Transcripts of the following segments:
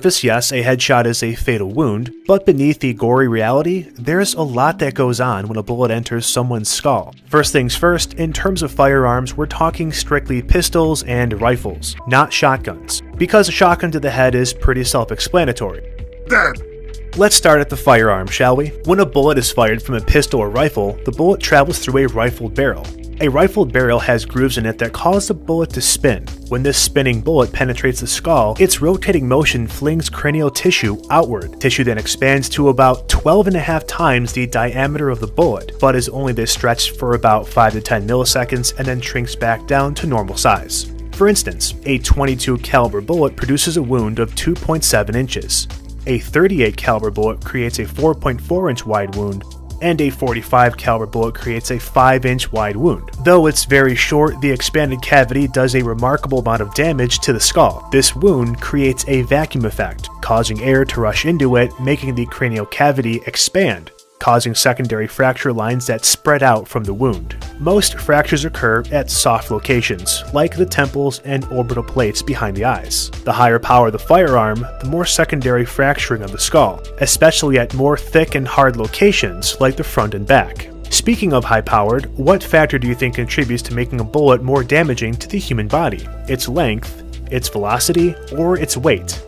Yes, a headshot is a fatal wound, but beneath the gory reality, there's a lot that goes on when a bullet enters someone's skull. First things first, in terms of firearms, we're talking strictly pistols and rifles, not shotguns, because a shotgun to the head is pretty self-explanatory. Dead. Let's start at the firearm, shall we? When a bullet is fired from a pistol or rifle, the bullet travels through a rifled barrel. A rifled barrel has grooves in it that cause the bullet to spin. When this spinning bullet penetrates the skull, its rotating motion flings cranial tissue outward. Tissue then expands to about 12.5 times the diameter of the bullet, but is only this stretched for about 5 to 10 milliseconds and then shrinks back down to normal size. For instance, a .22 caliber bullet produces a wound of 2.7 inches. A .38 caliber bullet creates a 4.4 inch wide wound, and a .45 caliber bullet creates a 5 inch wide wound. Though it's very short, the expanded cavity does a remarkable amount of damage to the skull. This wound creates a vacuum effect, causing air to rush into it, making the cranial cavity expand, causing secondary fracture lines that spread out from the wound. Most fractures occur at soft locations, like the temples and orbital plates behind the eyes. The higher power the firearm, the more secondary fracturing of the skull, especially at more thick and hard locations like the front and back. Speaking of high-powered, what factor do you think contributes to making a bullet more damaging to the human body? Its length, its velocity, or its weight?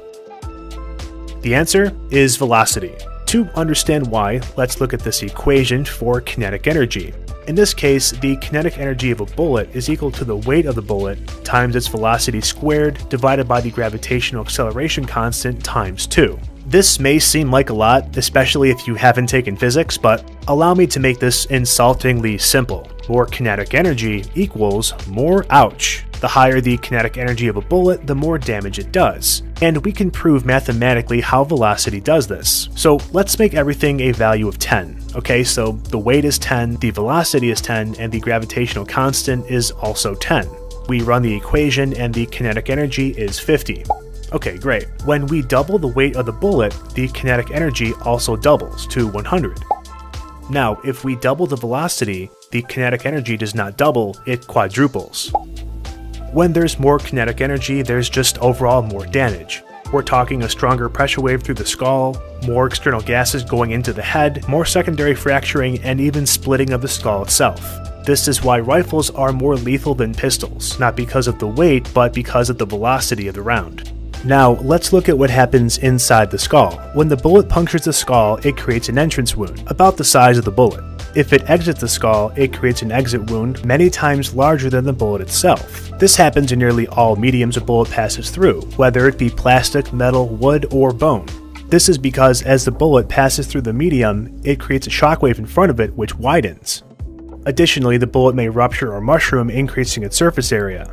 The answer is velocity. To understand why, let's look at this equation for kinetic energy. In this case, the kinetic energy of a bullet is equal to the weight of the bullet times its velocity squared divided by the gravitational acceleration constant times 2. This may seem like a lot, especially if you haven't taken physics, but allow me to make this insultingly simple. More kinetic energy equals more ouch. The higher the kinetic energy of a bullet, the more damage it does. And we can prove mathematically how velocity does this. So let's make everything a value of 10. Okay, so the weight is 10, the velocity is 10, and the gravitational constant is also 10. We run the equation and the kinetic energy is 50. Okay, great. When we double the weight of the bullet, the kinetic energy also doubles to 100. Now, if we double the velocity, the kinetic energy does not double, it quadruples. When there's more kinetic energy, there's just overall more damage. We're talking a stronger pressure wave through the skull, more external gases going into the head, more secondary fracturing, and even splitting of the skull itself. This is why rifles are more lethal than pistols, not because of the weight, but because of the velocity of the round. Now, let's look at what happens inside the skull. When the bullet punctures the skull, it creates an entrance wound, about the size of the bullet. If it exits the skull, it creates an exit wound many times larger than the bullet itself. This happens in nearly all mediums a bullet passes through, whether it be plastic, metal, wood, or bone. This is because as the bullet passes through the medium, it creates a shockwave in front of it which widens. Additionally, the bullet may rupture or mushroom, increasing its surface area.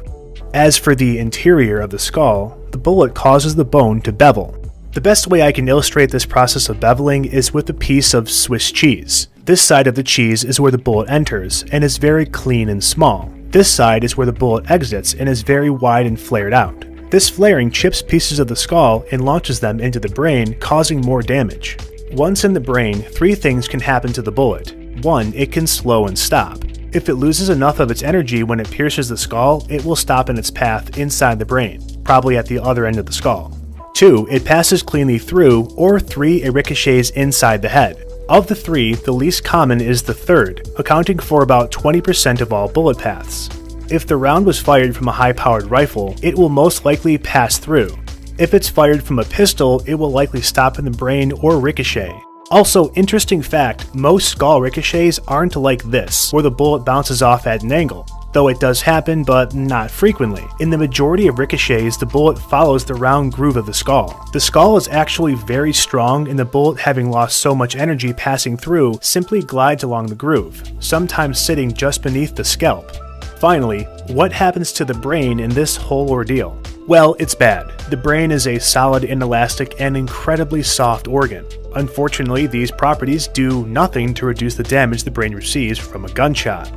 As for the interior of the skull, the bullet causes the bone to bevel. The best way I can illustrate this process of beveling is with a piece of Swiss cheese. This side of the cheese is where the bullet enters and is very clean and small. This side is where the bullet exits and is very wide and flared out. This flaring chips pieces of the skull and launches them into the brain, causing more damage. Once in the brain, 3 things can happen to the bullet. 1, it can slow and stop. If it loses enough of its energy when it pierces the skull, it will stop in its path inside the brain, probably at the other end of the skull. 2, it passes cleanly through, or 3, it ricochets inside the head. Of the 3, the least common is the third, accounting for about 20% of all bullet paths. If the round was fired from a high-powered rifle, it will most likely pass through. If it's fired from a pistol, it will likely stop in the brain or ricochet. Also, interesting fact, most skull ricochets aren't like this, where the bullet bounces off at an angle. Though it does happen, but not frequently. In the majority of ricochets, the bullet follows the round groove of the skull. The skull is actually very strong, and the bullet, having lost so much energy passing through, simply glides along the groove, sometimes sitting just beneath the scalp. Finally, what happens to the brain in this whole ordeal? Well, it's bad. The brain is a solid, inelastic, and incredibly soft organ. Unfortunately, these properties do nothing to reduce the damage the brain receives from a gunshot.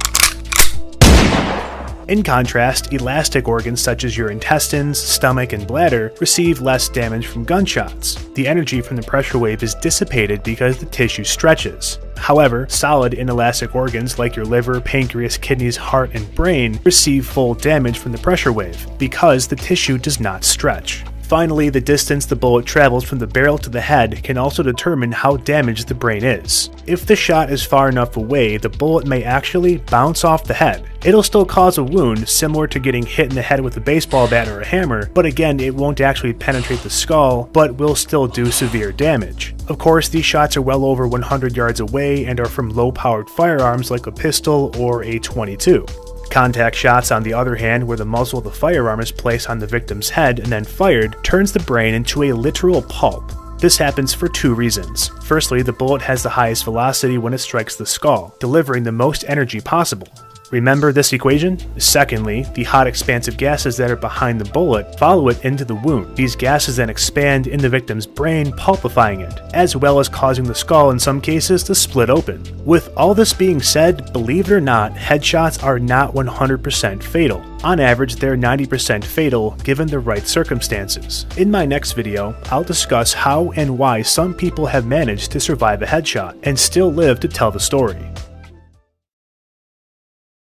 In contrast, elastic organs such as your intestines, stomach, and bladder receive less damage from gunshots. The energy from the pressure wave is dissipated because the tissue stretches. However, solid inelastic organs like your liver, pancreas, kidneys, heart, and brain receive full damage from the pressure wave because the tissue does not stretch. Finally, the distance the bullet travels from the barrel to the head can also determine how damaged the brain is. If the shot is far enough away, the bullet may actually bounce off the head. It'll still cause a wound, similar to getting hit in the head with a baseball bat or a hammer, but again, it won't actually penetrate the skull, but will still do severe damage. Of course, these shots are well over 100 yards away and are from low-powered firearms like a pistol or a .22. Contact shots, on the other hand, where the muzzle of the firearm is placed on the victim's head and then fired, turns the brain into a literal pulp. This happens for two reasons. Firstly, the bullet has the highest velocity when it strikes the skull, delivering the most energy possible. Remember this equation? Secondly, the hot expansive gases that are behind the bullet follow it into the wound. These gases then expand in the victim's brain, pulpifying it, as well as causing the skull in some cases to split open. With all this being said, believe it or not, headshots are not 100% fatal. On average, they're 90% fatal given the right circumstances. In my next video, I'll discuss how and why some people have managed to survive a headshot and still live to tell the story.